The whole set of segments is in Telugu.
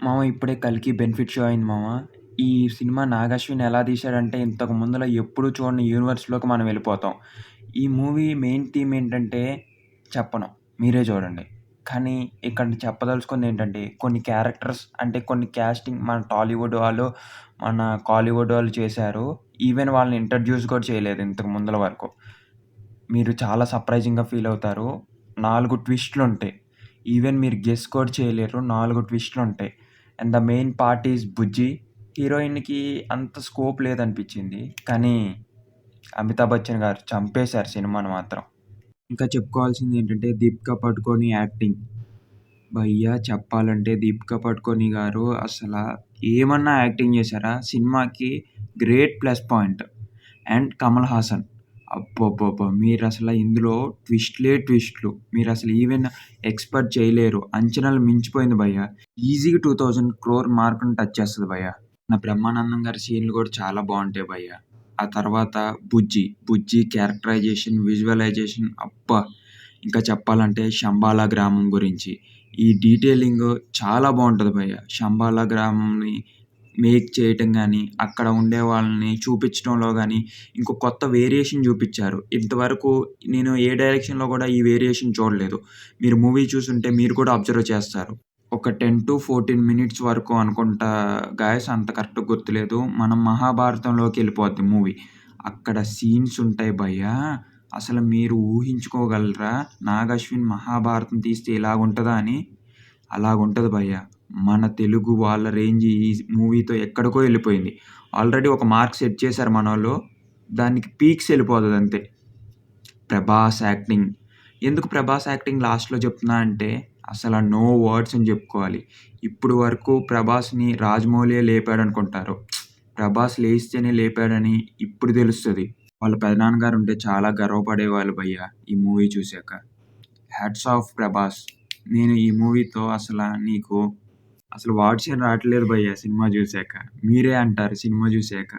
మామ ఇప్పుడే 'కల్కి' బెనిఫిట్ షో అయింది మామ. ఈ సినిమా 'నాగశ్విన్' ఎలా తీశాడంటే ఇంతకు ముందుల ఎప్పుడు చూడని యూనివర్స్‌లోకి మనం వెళ్ళిపోతాం. ఈ మూవీ మెయిన్ థీమ్ ఏంటంటే చెప్పను. మీరే చూడండి. కానీ ఇక్కడ చెప్పదలుచుకుందేంటంటే కొన్ని క్యారెక్టర్స్ అంటే కొన్ని కాస్టింగ్ మన టాలీవుడ్ వాళ్ళు, మన కాలీవుడ్ వాళ్ళు చేశారు. ఈవెన్ వాళ్ళని ఇంట్రొడ్యూస్ కూడా చేయలేదు ఇంతకు ముందల వరకు. మీరు చాలా సర్ప్రైజింగ్‌గా ఫీల్ అవుతారు. 4 ట్విస్ట్‌లుంటాయి. ఈవెన్ మీరు గెస్ కూడా చేయలేరు. 4 ట్విస్ట్‌లుంటాయి. And the main part is 'Bujji.' హీరోయిన్‌కి అంత స్కోప్ లేదనిపించింది. కానీ అమితాబ్ బచ్చన్ గారు చంపేశారు సినిమాని మాత్రం. ఇంకా చెప్పుకోవాల్సింది ఏంటంటే 'దీపికా పడుకోనె' యాక్టింగ్. భయ్యా చెప్పాలంటే 'దీపికా పడుకోనె' గారు అసల ఏమన్నా యాక్టింగ్ చేశారా? సినిమాకి great plus point. And 'Kamal Haasan' అబ్బబ్బబ్బా! మీరసల ఇందులో ట్విస్ట్‌లే ట్విస్ట్‌లు. మీరసలు ఈవెన్ ఎక్స్‌పెక్ట్ చేయలేరు. అంచనాలు మించిపోయింది భయ్యా. ఈజీగా 2000 క్రోర్ మార్క్‌ని టచ్ చేస్తది భయ్యా. నా బ్రహ్మానందం గారి సీన్‌లు కూడా చాలా బావుంటాయి భయ్యా. ఆ తర్వాత 'బుజ్జి' క్యారెక్టరైజేషన్, విజువలైజేషన్ అబ్బా! ఇంకా చెప్పాలంటే 'శంబాల గ్రామం' గురించి. ఈ డీటెయిలింగ్ చాలా బావుంటది భయ్యా. 'శంబాల గ్రామంని' మేక్ చేయటం గానీ, అక్కడ ఉండే వాళ్ళని చూపించడంలో గానీ, ఇంకో కొత్త వేరియేషన్ చూపిచ్చారు. ఇంతవరకు నేను ఏ డైరెక్షన్‌లో కూడా ఈ వేరియేషన్ చూడలేదు. మీరు మూవీ చూసుంటే మీరు కూడా అబ్జర్వ్ చేస్తారు. ఒక 10-14 మినిట్స్ వరకు అనుకుంటా గాయ్స్ అంత కరెక్ట్‌గా గుర్తులేదు. మనం మహాభారతంలోకెళ్ళిపోద్ది మూవీ. అక్కడ సీన్స్ ఉంటాయి భయ్యా! అసలు మీరు ఊహించుకోగలరా? 'నాగ్ అశ్విన్' మహాభారతం తీస్తే ఇలాగుంటదా అని? అలాగుంటది భయ్యా! మన తెలుగు వాళ్ళ రేంజ్ ఈ మూవీతో ఎక్కడికో ఎళ్ళిపోయింది. ఆల్రెడీ ఒక మార్క్ సెట్ చేశారు మనోళ్ళు. దానికి పీక్స్ ఎళ్ళిపోతదంతే. 'ప్రభాస్' యాక్టింగ్. ఎందుకు 'ప్రభాస్' యాక్టింగ్ లాస్ట్‌లో చెప్తున్నా అంటే, అసల నో వర్డ్స్ అని చెప్పుకోవాలి. ఇప్పుడు వరకు 'ప్రభాస్‌ని' రాజమౌళియే లేపాడనుకుంటారు. 'ప్రభాస్' లేస్తేనే లేపాడని ఇప్పుడు తెలుస్తది. వాళ్ళ పెదనాన్నగారు ఉంటే చాలా గర్వపడేవాళ్ళు భయ్యా ఈ మూవీ చూసాక. Hats off 'Prabhas.' నేను ఈ మూవీతో నీకు అసలు వర్డ్సే రావట్లేదు భయ్యా సినిమా చూసాక. మీరే అంటారు సినిమా చూసాక.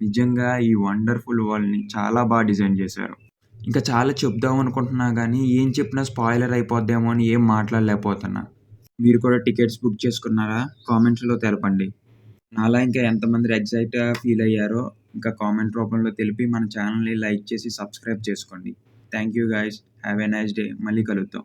నిజంగా ఈ వండర్‌ఫుల్ వరల్డ్‌ని చాలా డిజైన్ చేశారు. ఇంకా చాలా చెప్దాం అనుకుంటున్నా గానీ, ఏం చెప్పినా స్పాయిలర్ అయిపోద్దేమో అని ఏం మాట్లాడలేకపోతున్నా. మీరు కూడా టికెట్స్ బుక్ చేసుకున్నారా? కామెంట్స్‌లో తెలపండి. నాలా ఇంకా ఎంతమంది ఎక్సైట్‌గా ఫీల్ అయ్యారో ఇంకా కామెంట్ రూపంలో తెలిపి మన ఛానెల్‌ని లైక్ చేసి సబ్స్క్రైబ్ చేసుకోండి. Thank you guys. Have a nice day. మళ్ళీ కలుద్దాం.